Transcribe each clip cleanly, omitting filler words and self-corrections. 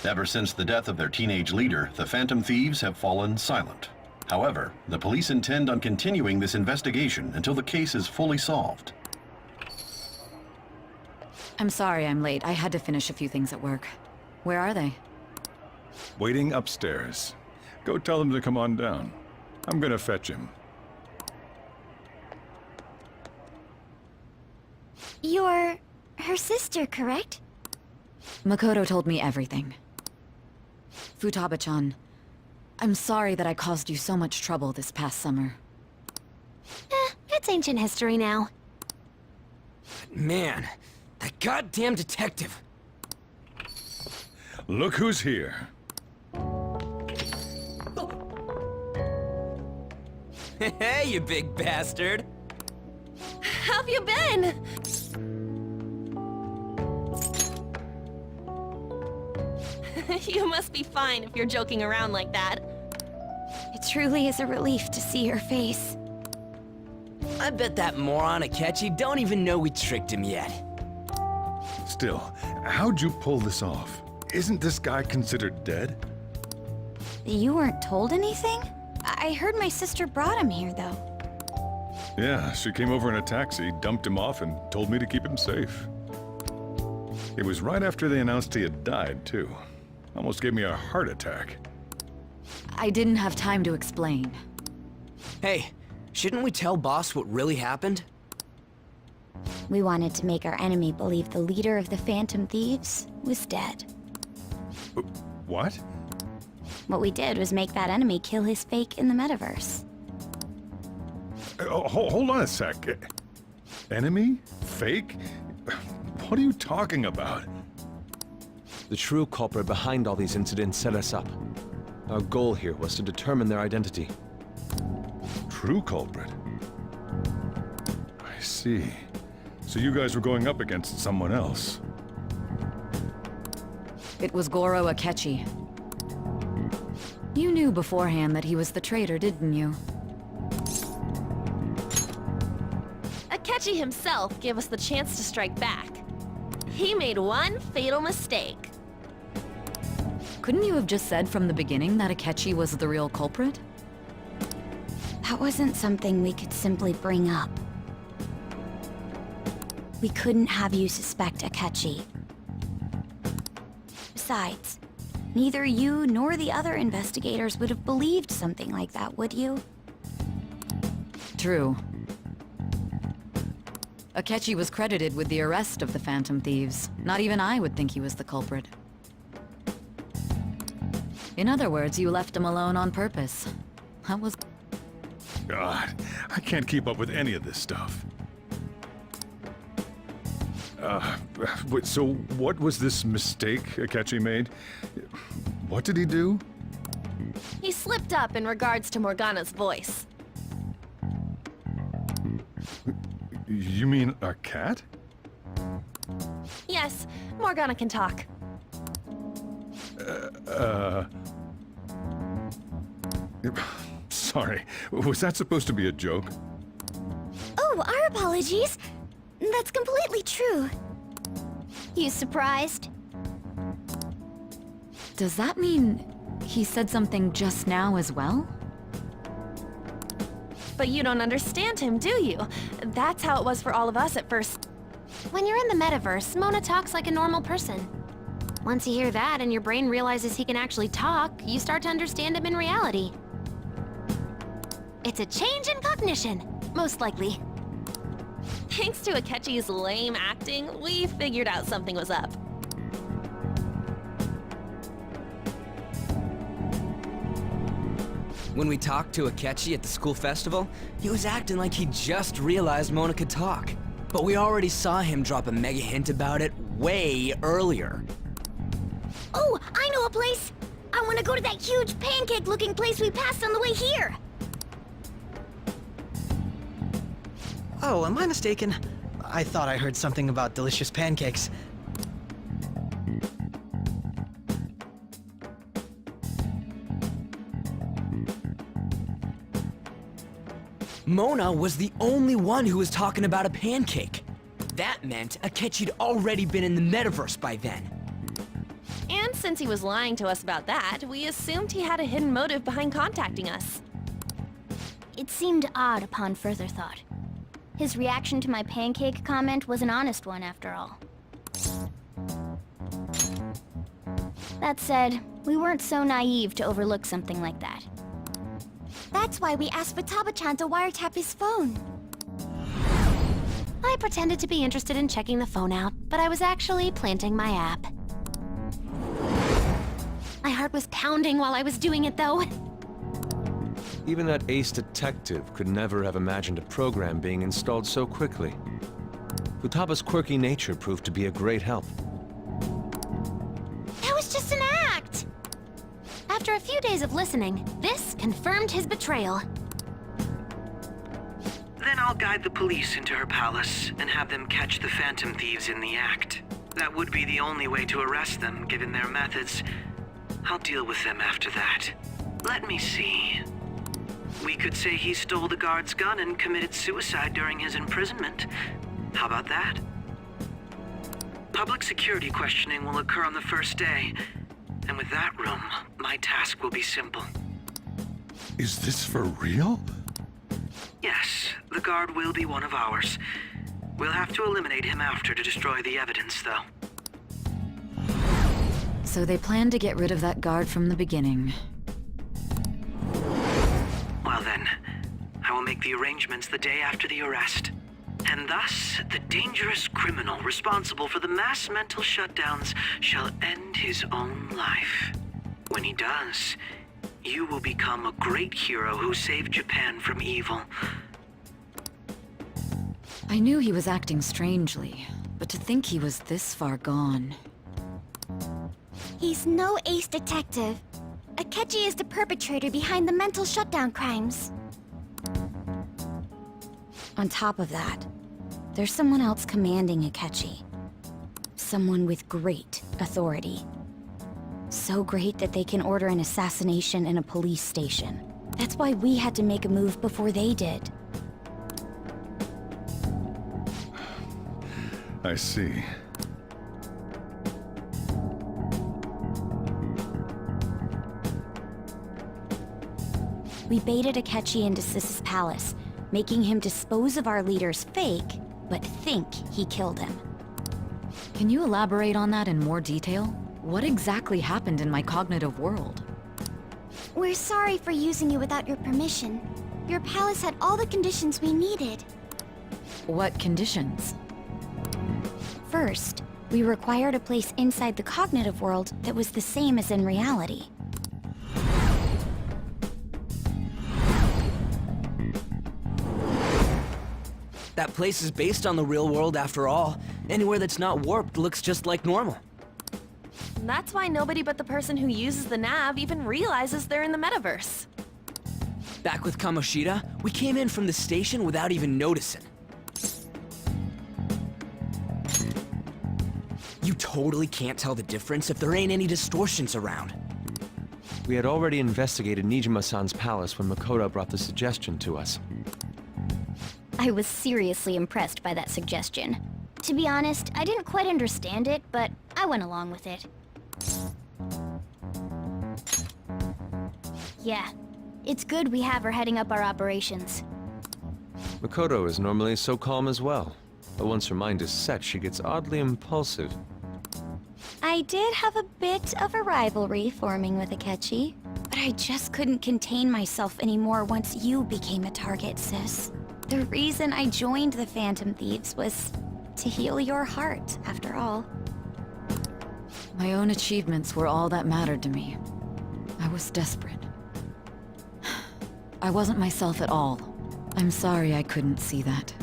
Ever since the death of their teenage leader, the Phantom Thieves have fallen silent. However, the police intend on continuing this investigation until the case is fully solved. I'm sorry I'm late. I had to finish a few things at work. Where are they? Waiting upstairs. Go tell them to come on down. I'm gonna fetch him. You're her sister, correct? Makoto told me everything. Futaba-chan, I'm sorry that I caused you so much trouble this past summer. It's ancient history now. Man, that goddamn detective. Look who's here. Hey, you big bastard. How have you been? You must be fine if you're joking around like that. It truly is a relief to see your face. I bet that moron Akechi don't even know we tricked him yet. Still, how'd you pull this off? Isn't this guy considered dead? You weren't told anything? I heard my sister brought him here, though. Yeah, she came over in a taxi, dumped him off, and told me to keep him safe. It was right after they announced he had died, too. Almost gave me a heart attack. I didn't have time to explain. Hey, shouldn't we tell Boss what really happened? We wanted to make our enemy believe the leader of the Phantom Thieves was dead. What? What we did was make that enemy kill his fake in the metaverse. Hold on a sec. Enemy? Fake? What are you talking about? The true culprit behind all these incidents set us up. Our goal here was to determine their identity. True culprit? I see. So you guys were going up against someone else. It was Goro Akechi. You knew beforehand that he was the traitor, didn't you? Akechi himself gave us the chance to strike back. He made one fatal mistake. Couldn't you have just said from the beginning that Akechi was the real culprit? That wasn't something we could simply bring up. We couldn't have you suspect Akechi. Besides, neither you nor the other investigators would have believed something like that, would you? True. Akechi was credited with the arrest of the Phantom Thieves. Not even I would think he was the culprit. In other words, you left him alone on purpose. That was... God, I can't keep up with any of this stuff. So what was this mistake Akechi made? What did he do? He slipped up in regards to Morgana's voice. You mean a cat? Yes, Morgana can talk. Sorry, was that supposed to be a joke? Oh, our apologies. That's completely true. You surprised? Does that mean he said something just now as well? But you don't understand him, do you? That's how it was for all of us at first. When you're in the metaverse, Mona talks like a normal person. Once you hear that and your brain realizes he can actually talk, you start to understand him in reality. It's a change in cognition, most likely. Thanks to Akechi's lame acting, we figured out something was up. When we talked to Akechi at the school festival, he was acting like he just realized Mona could talk. But we already saw him drop a mega hint about it way earlier. Oh, I know a place! I want to go to that huge pancake-looking place we passed on the way here! Oh, am I mistaken? I thought I heard something about delicious pancakes. Mona was the only one who was talking about a pancake. That meant Akechi'd already been in the metaverse by then. And since he was lying to us about that, we assumed he had a hidden motive behind contacting us. It seemed odd upon further thought. His reaction to my pancake comment was an honest one, after all. That said, we weren't so naive to overlook something like that. That's why we asked Futaba-chan to wiretap his phone. I pretended to be interested in checking the phone out, but I was actually planting my app. My heart was pounding while I was doing it, though. Even that ace detective could never have imagined a program being installed so quickly. Futaba's quirky nature proved to be a great help. That was just an act! After a few days of listening, this confirmed his betrayal. Then I'll guide the police into her palace and have them catch the Phantom Thieves in the act. That would be the only way to arrest them, given their methods. I'll deal with them after that. Let me see. We could say he stole the guard's gun and committed suicide during his imprisonment. How about that? Public security questioning will occur on the first day. And with that room, my task will be simple. Is this for real? Yes, the guard will be one of ours. We'll have to eliminate him after to destroy the evidence, though. So they planned to get rid of that guard from the beginning. Well then, I will make the arrangements the day after the arrest. And thus, the dangerous criminal responsible for the mass mental shutdowns shall end his own life. When he does, you will become a great hero who saved Japan from evil. I knew he was acting strangely, but to think he was this far gone. He's no ace detective. Akechi is the perpetrator behind the mental shutdown crimes. On top of that, there's someone else commanding Akechi. Someone with great authority. So great that they can order an assassination in a police station. That's why we had to make a move before they did. I see. We baited Akechi into Sis's palace, making him dispose of our leader's fake, but think he killed him. Can you elaborate on that in more detail? What exactly happened in my cognitive world? We're sorry for using you without your permission. Your palace had all the conditions we needed. What conditions? First, we required a place inside the cognitive world that was the same as in reality. That place is based on the real world after all. Anywhere that's not warped looks just like normal. That's why nobody but the person who uses the nav even realizes they're in the metaverse. Back with Kamoshida, we came in from the station without even noticing. You totally can't tell the difference if there ain't any distortions around. We had already investigated Nijima-san's palace when Makoto brought the suggestion to us. I was seriously impressed by that suggestion. To be honest, I didn't quite understand it, but I went along with it. Yeah, it's good we have her heading up our operations. Makoto is normally so calm as well, but once her mind is set, she gets oddly impulsive. I did have a bit of a rivalry forming with Akechi, but I just couldn't contain myself anymore once you became a target, Sis. The reason I joined the Phantom Thieves was to heal your heart, after all. My own achievements were all that mattered to me. I was desperate. I wasn't myself at all. I'm sorry I couldn't see that.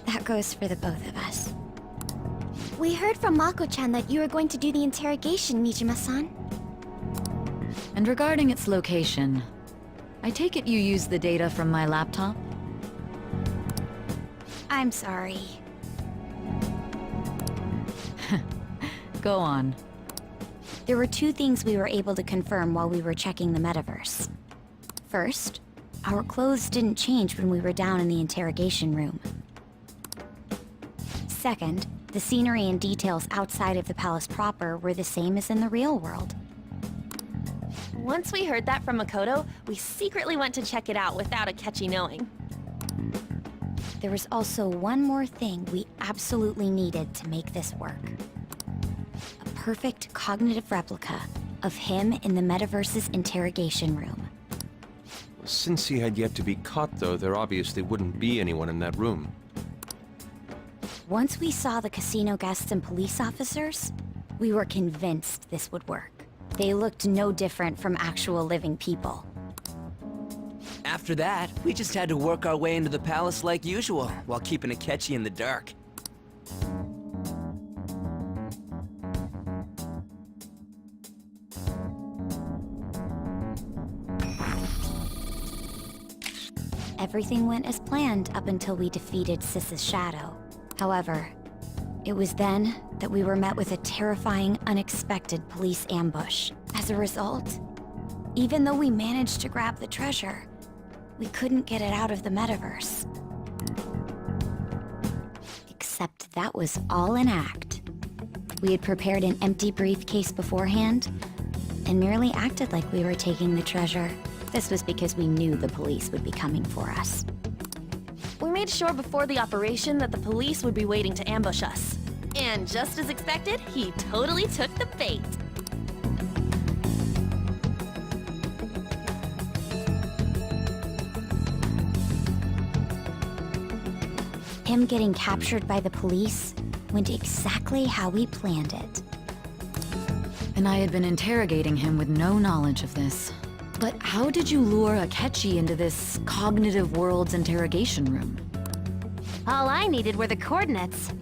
That goes for the both of us. We heard from Mako-chan that you were going to do the interrogation, Nijima-san. And regarding its location, I take it you used the data from my laptop? I'm sorry. Go on. There were two things we were able to confirm while we were checking the metaverse. First, our clothes didn't change when we were down in the interrogation room. Second, the scenery and details outside of the palace proper were the same as in the real world. Once we heard that from Makoto, we secretly went to check it out without Akechi knowing. There was also one more thing we absolutely needed to make this work. A perfect cognitive replica of him in the metaverse's interrogation room. Since he had yet to be caught, though, there obviously wouldn't be anyone in that room. Once we saw the casino guests and police officers, we were convinced this would work. They looked no different from actual living people. After that, we just had to work our way into the palace like usual, while keeping Akechi in the dark. Everything went as planned up until we defeated Sis's shadow. However, it was then that we were met with a terrifying, unexpected police ambush. As a result, even though we managed to grab the treasure, we couldn't get it out of the metaverse. Except that was all an act. We had prepared an empty briefcase beforehand, and merely acted like we were taking the treasure. This was because we knew the police would be coming for us. We made sure before the operation that the police would be waiting to ambush us. And just as expected, he totally took the bait. Him getting captured by the police went exactly how we planned it. And I had been interrogating him with no knowledge of this. But how did you lure Akechi into this cognitive world's interrogation room? All I needed were the coordinates.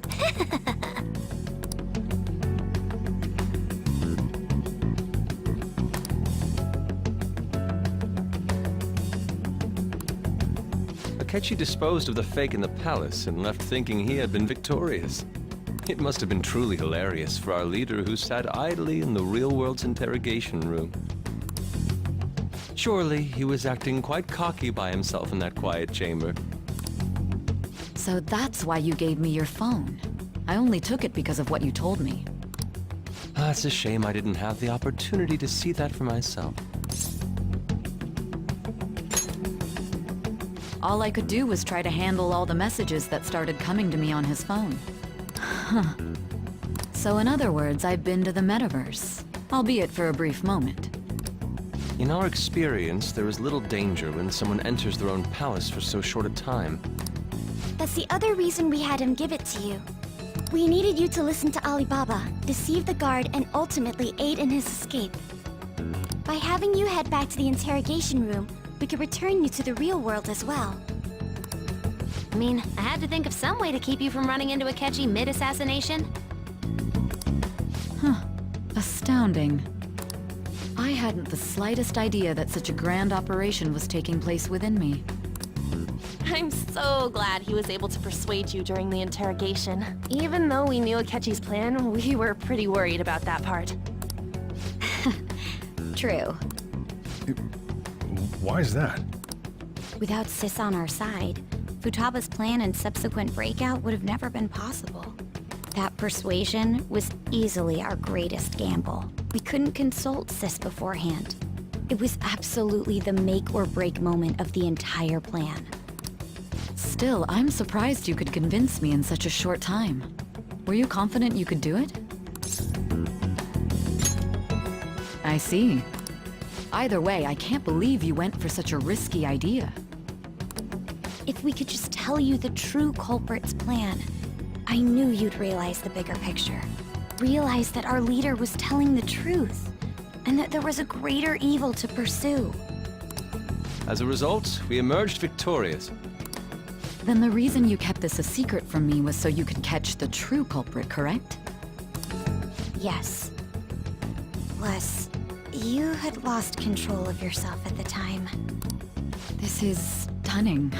Akechi disposed of the fake in the palace and left thinking he had been victorious. It must have been truly hilarious for our leader who sat idly in the real world's interrogation room. Surely he was acting quite cocky by himself in that quiet chamber. So that's why you gave me your phone. I only took it because of what you told me. It's a shame I didn't have the opportunity to see that for myself. All I could do was try to handle all the messages that started coming to me on his phone. Huh. So in other words, I've been to the metaverse, albeit for a brief moment. In our experience, there is little danger when someone enters their own palace for so short a time. That's the other reason we had him give it to you. We needed you to listen to Alibaba, deceive the guard, and ultimately aid in his escape. By having you head back to the interrogation room, we could return you to the real world as well. I mean, I had to think of some way to keep you from running into Akechi mid-assassination. Huh. Astounding. I hadn't the slightest idea that such a grand operation was taking place within me. I'm so glad he was able to persuade you during the interrogation. Even though we knew Akechi's plan, we were pretty worried about that part. True. Why is that? Without Sis on our side, Futaba's plan and subsequent breakout would have never been possible. That persuasion was easily our greatest gamble. We couldn't consult Sis beforehand. It was absolutely the make or break moment of the entire plan. Still, I'm surprised you could convince me in such a short time. Were you confident you could do it? I see. Either way, I can't believe you went for such a risky idea. If we could just tell you the true culprit's plan, I knew you'd realize the bigger picture. Realize that our leader was telling the truth, and that there was a greater evil to pursue. As a result, we emerged victorious. Then the reason you kept this a secret from me was so you could catch the true culprit, correct? Yes. Plus, you had lost control of yourself at the time. This is stunning.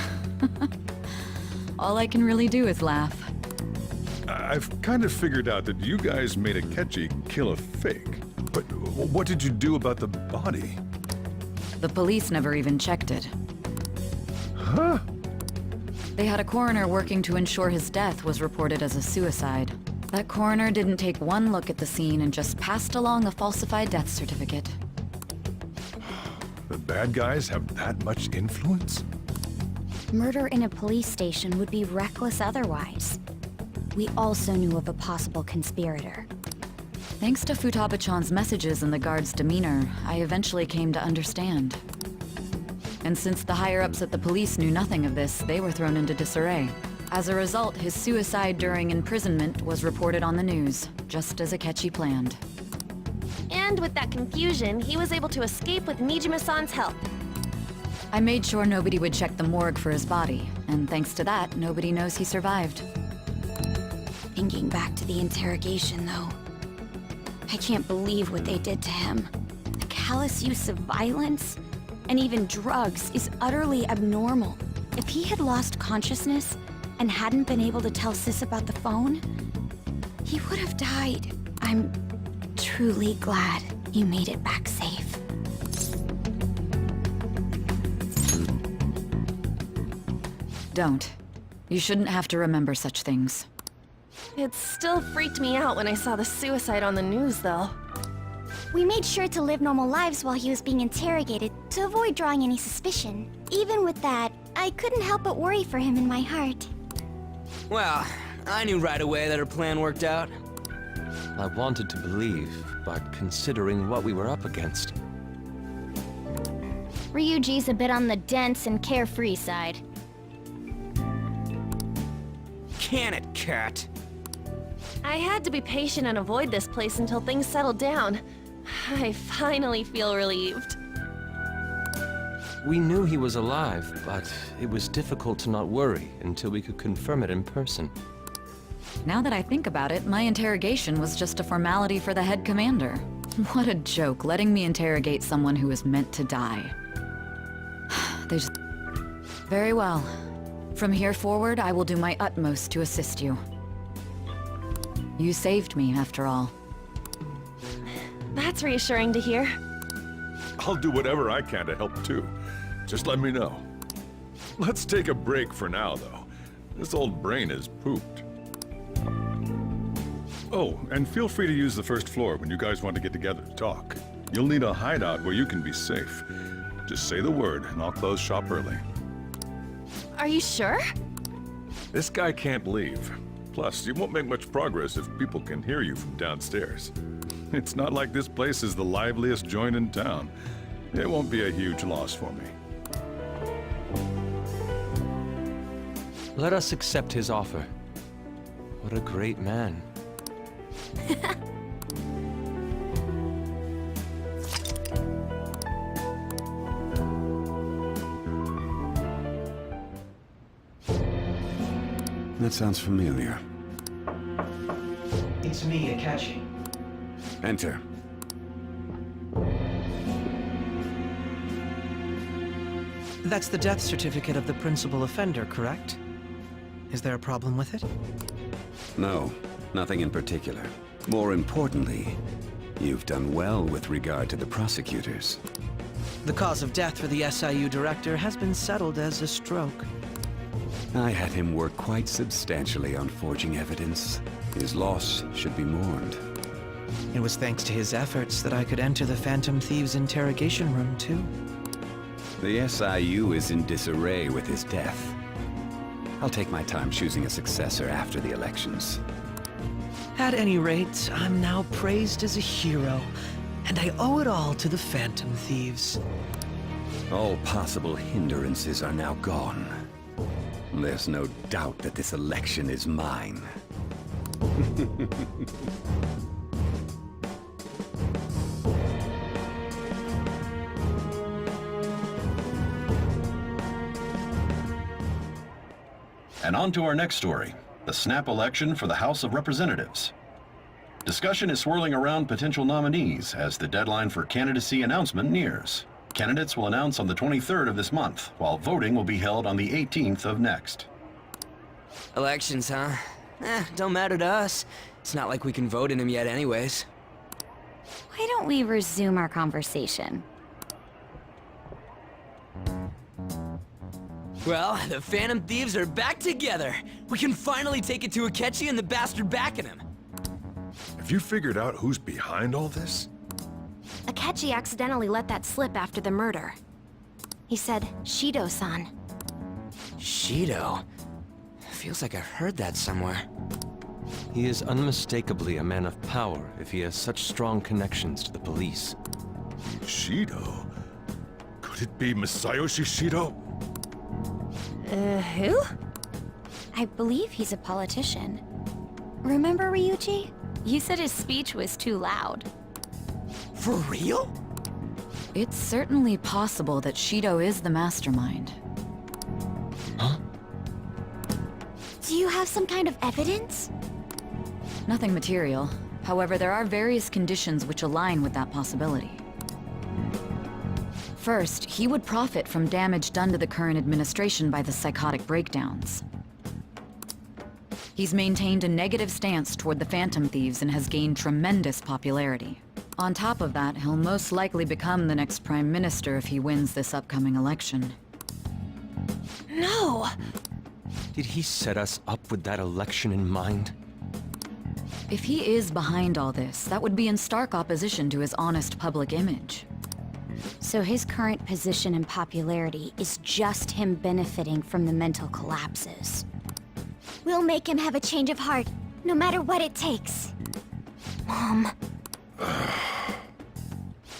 All I can really do is laugh. I've kind of figured out that you guys made Akechi kill a fake. But what did you do about the body? The police never even checked it. Huh? They had a coroner working to ensure his death was reported as a suicide. That coroner didn't take one look at the scene and just passed along a falsified death certificate. The bad guys have that much influence? Murder in a police station would be reckless otherwise. We also knew of a possible conspirator. Thanks to Futaba-chan's messages and the guard's demeanor, I eventually came to understand. And since the higher-ups at the police knew nothing of this, they were thrown into disarray. As a result, his suicide during imprisonment was reported on the news, just as Akechi planned. And with that confusion, he was able to escape with Nijima-san's help. I made sure nobody would check the morgue for his body, and thanks to that, nobody knows he survived. Thinking back to the interrogation, though, I can't believe what they did to him. The callous use of violence, and even drugs, is utterly abnormal. If he had lost consciousness and hadn't been able to tell Sis about the phone, he would have died. I'm truly glad you made it back safe. Don't. You shouldn't have to remember such things. It still freaked me out when I saw the suicide on the news, though. We made sure to live normal lives while he was being interrogated to avoid drawing any suspicion. Even with that, I couldn't help but worry for him in my heart. Well, I knew right away that her plan worked out. I wanted to believe, but considering what we were up against. Ryuji's a bit on the dense and carefree side. Can it, cat? I had to be patient and avoid this place until things settled down. I finally feel relieved. We knew he was alive, but it was difficult to not worry until we could confirm it in person. Now that I think about it, my interrogation was just a formality for the head commander. What a joke, letting me interrogate someone who was meant to die. They just... Very well. From here forward, I will do my utmost to assist you. You saved me, after all. That's reassuring to hear. I'll do whatever I can to help too. Just let me know. Let's take a break for now, though. This old brain is pooped. Oh, and feel free to use the first floor when you guys want to get together to talk. You'll need a hideout where you can be safe. Just say the word, and I'll close shop early. Are you sure? This guy can't leave. Plus, you won't make much progress if people can hear you from downstairs. It's not like this place is the liveliest joint in town. It won't be a huge loss for me. Let us accept his offer. What a great man. That sounds familiar. It's me, Akechi. Enter. That's the death certificate of the principal offender, correct? Is there a problem with it? No, nothing in particular. More importantly, you've done well with regard to the prosecutors. The cause of death for the SIU director has been settled as a stroke. I had him work quite substantially on forging evidence. His loss should be mourned. It was thanks to his efforts that I could enter the Phantom Thieves' interrogation room, too. The SIU is in disarray with his death. I'll take my time choosing a successor after the elections. At any rate, I'm now praised as a hero, and I owe it all to the Phantom Thieves. All possible hindrances are now gone. There's no doubt that this election is mine. And on to our next story, the snap election for the House of Representatives. Discussion is swirling around potential nominees as the deadline for candidacy announcement nears. Candidates will announce on the 23rd of this month, while voting will be held on the 18th of next. Elections, huh? Don't matter to us. It's not like we can vote in them yet anyways. Why don't we resume our conversation? Well, the Phantom Thieves are back together. We can finally take it to Akechi and the bastard backing him. Have you figured out who's behind all this? Akechi accidentally let that slip after the murder. He said, Shido-san. Shido? Feels like I've heard that somewhere. He is unmistakably a man of power if he has such strong connections to the police. Shido? Could it be Masayoshi Shido? Who? I believe he's a politician. Remember Ryuji? You said his speech was too loud. For real? It's certainly possible that Shido is the mastermind. Huh? Do you have some kind of evidence? Nothing material. However, there are various conditions which align with that possibility. First, he would profit from damage done to the current administration by the psychotic breakdowns. He's maintained a negative stance toward the Phantom Thieves and has gained tremendous popularity. On top of that, he'll most likely become the next Prime Minister if he wins this upcoming election. No! Did he set us up with that election in mind? If he is behind all this, that would be in stark opposition to his honest public image. So his current position and popularity is just him benefiting from the mental collapses. We'll make him have a change of heart, no matter what it takes. Mom.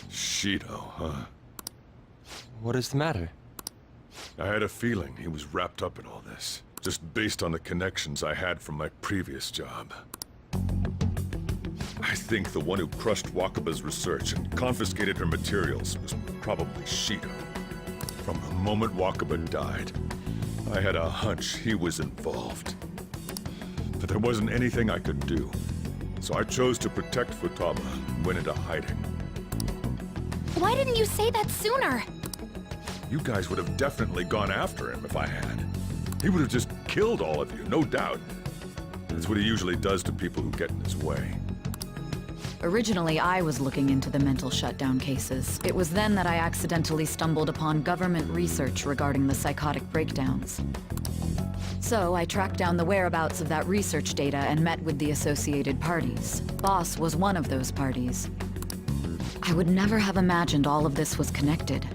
Shido, huh? What is the matter? I had a feeling he was wrapped up in all this, just based on the connections I had from my previous job. I think the one who crushed Wakaba's research and confiscated her materials was probably Shido. From the moment Wakaba died, I had a hunch he was involved. But there wasn't anything I could do, so I chose to protect Futaba and went into hiding. Why didn't you say that sooner? You guys would have definitely gone after him if I had. He would have just killed all of you, no doubt. That's what he usually does to people who get in his way. Originally, I was looking into the mental shutdown cases. It was then that I accidentally stumbled upon government research regarding the psychotic breakdowns. So I tracked down the whereabouts of that research data and met with the associated parties. Boss was one of those parties. I would never have imagined all of this was connected.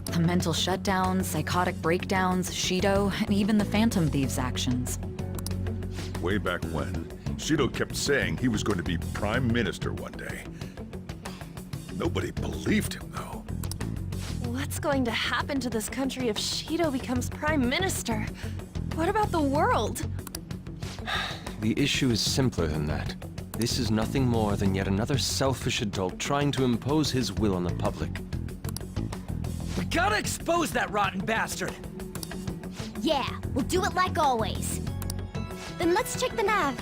The mental shutdowns, psychotic breakdowns, Shido, and even the Phantom Thieves' actions. Way back when, Shido kept saying he was going to be Prime Minister one day. Nobody believed him, though. What's going to happen to this country if Shido becomes Prime Minister? What about the world? The issue is simpler than that. This is nothing more than yet another selfish adult trying to impose his will on the public. We gotta expose that rotten bastard! Yeah, we'll do it like always. Then let's check the nav.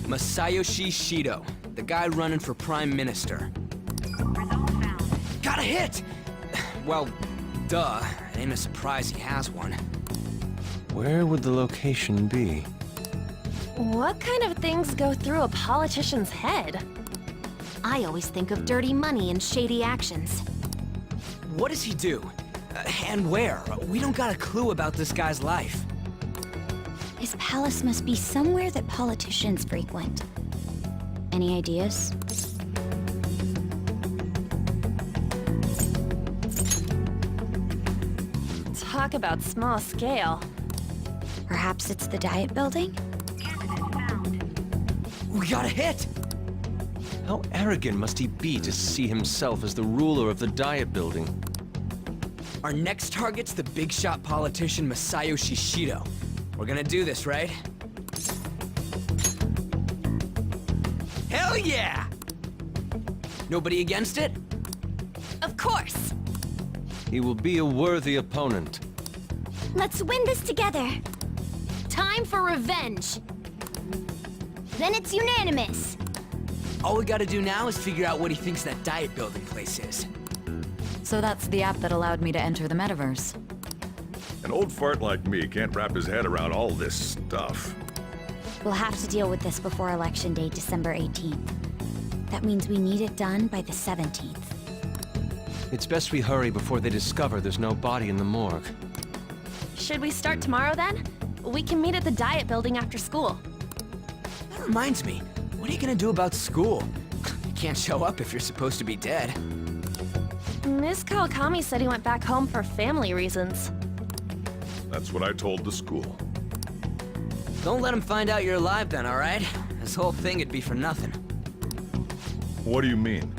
Masayoshi Shido, the guy running for Prime Minister. Got a hit! Well, duh. It ain't a surprise he has one. Where would the location be? What kind of things go through a politician's head? I always think of dirty money and shady actions. What does he do? And where? We don't got a clue about this guy's life. His palace must be somewhere that politicians frequent. Any ideas? Talk about small scale. Perhaps it's the Diet Building? We got a hit! How arrogant must he be to see himself as the ruler of the Diet Building? Our next target's the big shot politician Masayoshi Shido. We're gonna do this, right? Hell yeah! Nobody against it? Of course! He will be a worthy opponent. Let's win this together. Time for revenge! Then it's unanimous. All we gotta do now is figure out what he thinks that Diet Building place is. So that's the app that allowed me to enter the metaverse. An old fart like me can't wrap his head around all this stuff. We'll have to deal with this before Election Day, December 18th. That means we need it done by the 17th. It's best we hurry before they discover there's no body in the morgue. Should we start tomorrow then? We can meet at the Diet Building after school. That reminds me, what are you gonna do about school? You can't show up if you're supposed to be dead. Miss Kawakami said he went back home for family reasons. That's what I told the school. Don't let him find out you're alive then, alright? This whole thing would be for nothing. What do you mean?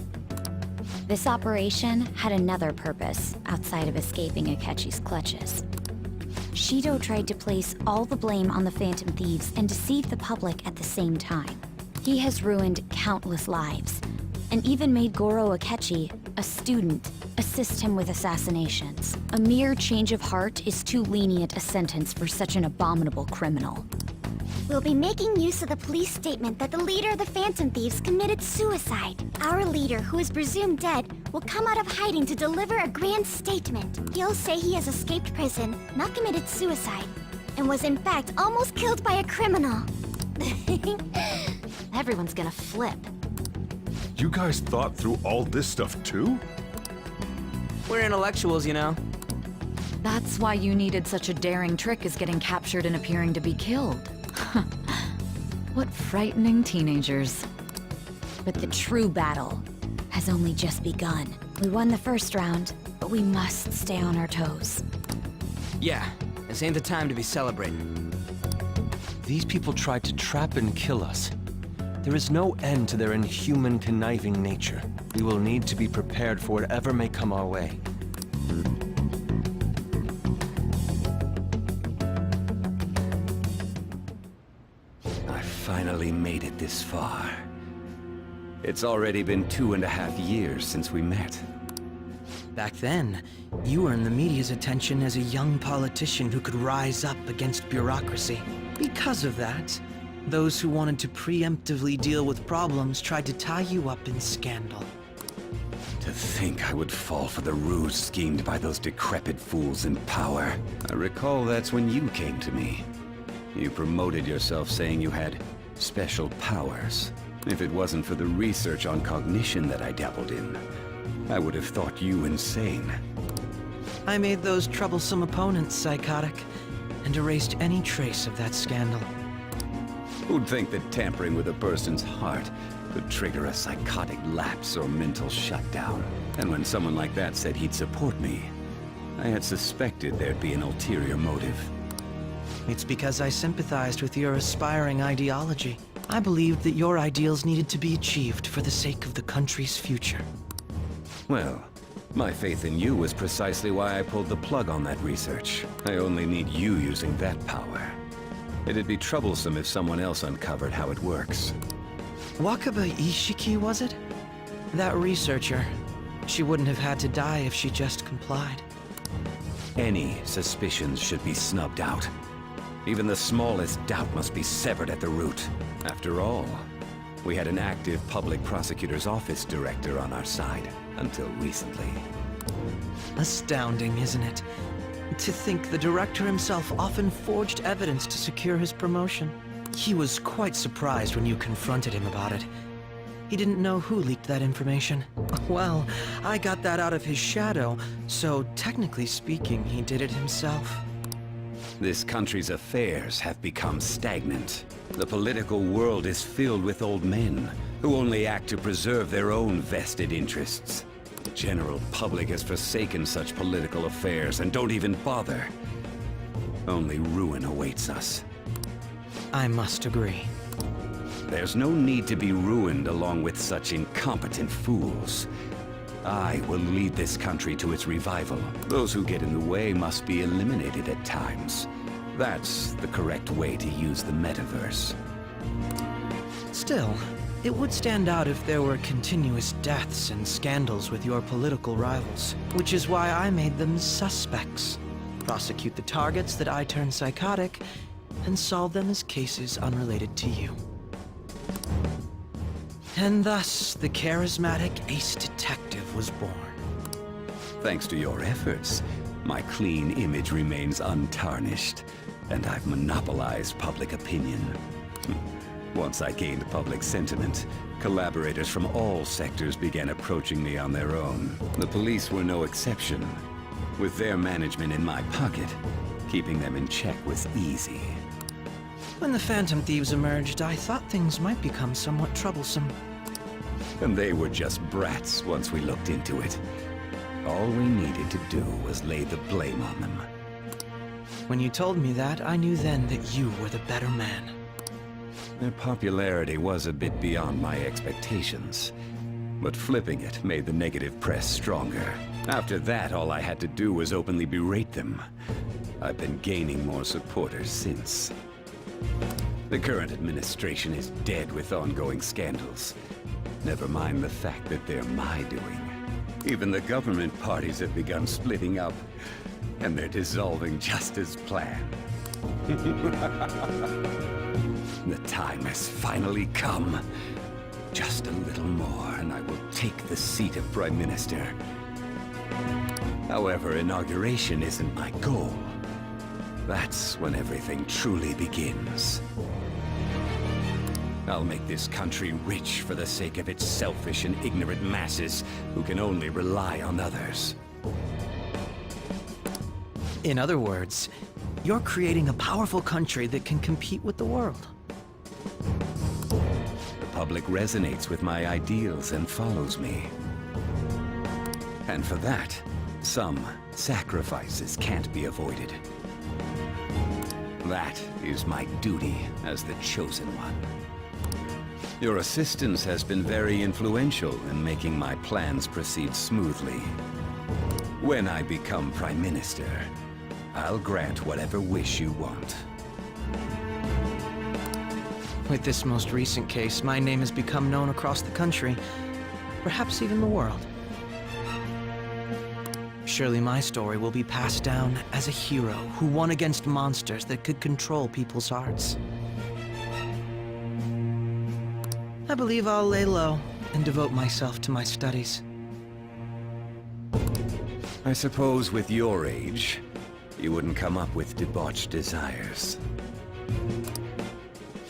This operation had another purpose outside of escaping Akechi's clutches. Shido tried to place all the blame on the Phantom Thieves and deceive the public at the same time. He has ruined countless lives, and even made Goro Akechi, a student, assist him with assassinations. A mere change of heart is too lenient a sentence for such an abominable criminal. We'll be making use of the police statement that the leader of the Phantom Thieves committed suicide. Our leader, who is presumed dead, will come out of hiding to deliver a grand statement. He'll say he has escaped prison, not committed suicide, and was in fact almost killed by a criminal. Everyone's gonna flip. You guys thought through all this stuff too? We're intellectuals, you know. That's why you needed such a daring trick as getting captured and appearing to be killed. What frightening teenagers. But the true battle has only just begun. We won the first round, but we must stay on our toes. Yeah, this ain't the time to be celebrating. These people tried to trap and kill us. There is no end to their inhuman, conniving nature. We will need to be prepared for whatever may come our way. I finally made it this far. It's already been 2.5 years since we met. Back then, you earned the media's attention as a young politician who could rise up against bureaucracy. Because of that, those who wanted to preemptively deal with problems tried to tie you up in scandal. To think I would fall for the ruse schemed by those decrepit fools in power. I recall that's when you came to me. You promoted yourself saying you had special powers. If it wasn't for the research on cognition that I dabbled in, I would have thought you insane. I made those troublesome opponents psychotic, and erased any trace of that scandal. Who'd think that tampering with a person's heart could trigger a psychotic lapse or mental shutdown? And when someone like that said he'd support me, I had suspected there'd be an ulterior motive. It's because I sympathized with your aspiring ideology. I believed that your ideals needed to be achieved for the sake of the country's future. Well, my faith in you was precisely why I pulled the plug on that research. I only need you using that power. It'd be troublesome if someone else uncovered how it works. Wakaba Ishiki, was it? That researcher. She wouldn't have had to die if she just complied. Any suspicions should be snubbed out. Even the smallest doubt must be severed at the root. After all, we had an active public prosecutor's office director on our side, until recently. Astounding, isn't it? To think the director himself often forged evidence to secure his promotion. He was quite surprised when you confronted him about it. He didn't know who leaked that information. Well, I got that out of his shadow, so technically speaking, he did it himself. This country's affairs have become stagnant. The political world is filled with old men who only act to preserve their own vested interests. The general public has forsaken such political affairs and don't even bother. Only ruin awaits us. I must agree. There's no need to be ruined along with such incompetent fools. I will lead this country to its revival. Those who get in the way must be eliminated at times. That's the correct way to use the metaverse. Still, it would stand out if there were continuous deaths and scandals with your political rivals, which is why I made them suspects. Prosecute the targets that I turn psychotic, and solve them as cases unrelated to you. And thus, the charismatic ace detective was born. Thanks to your efforts, my clean image remains untarnished, and I've monopolized public opinion. Once I gained public sentiment, collaborators from all sectors began approaching me on their own. The police were no exception. With their management in my pocket, keeping them in check was easy. When the Phantom Thieves emerged, I thought things might become somewhat troublesome. And they were just brats once we looked into it. All we needed to do was lay the blame on them. When you told me that, I knew then that you were the better man. Their popularity was a bit beyond my expectations, but flipping it made the negative press stronger. After that, all I had to do was openly berate them. I've been gaining more supporters since. The current administration is dead with ongoing scandals. Never mind the fact that they're my doing. Even the government parties have begun splitting up, and they're dissolving just as planned. The time has finally come. Just a little more, and I will take the seat of Prime Minister. However, inauguration isn't my goal. That's when everything truly begins. I'll make this country rich for the sake of its selfish and ignorant masses who can only rely on others. In other words, you're creating a powerful country that can compete with the world. The public resonates with my ideals and follows me. And for that, some sacrifices can't be avoided. That is my duty as the Chosen One. Your assistance has been very influential in making my plans proceed smoothly. When I become Prime Minister, I'll grant whatever wish you want. With this most recent case, my name has become known across the country, perhaps even the world. Surely my story will be passed down as a hero who won against monsters that could control people's hearts. I believe I'll lay low and devote myself to my studies. I suppose with your age, you wouldn't come up with debauched desires.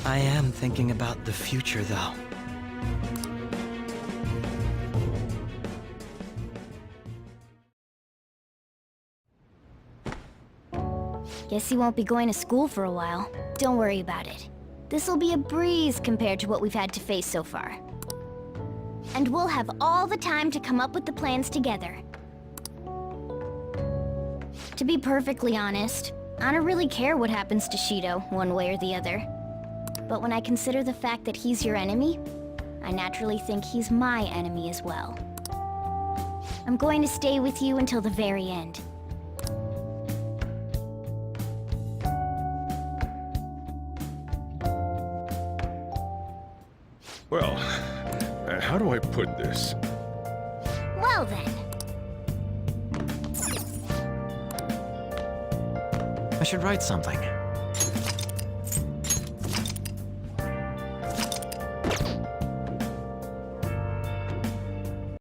I am thinking about the future, though. Guess he won't be going to school for a while. Don't worry about it. This'll be a breeze compared to what we've had to face so far. And we'll have all the time to come up with the plans together. To be perfectly honest, I don't really care what happens to Shido, one way or the other. But when I consider the fact that he's your enemy, I naturally think he's my enemy as well. I'm going to stay with you until the very end. Well, how do I put this? Well then. I should write something.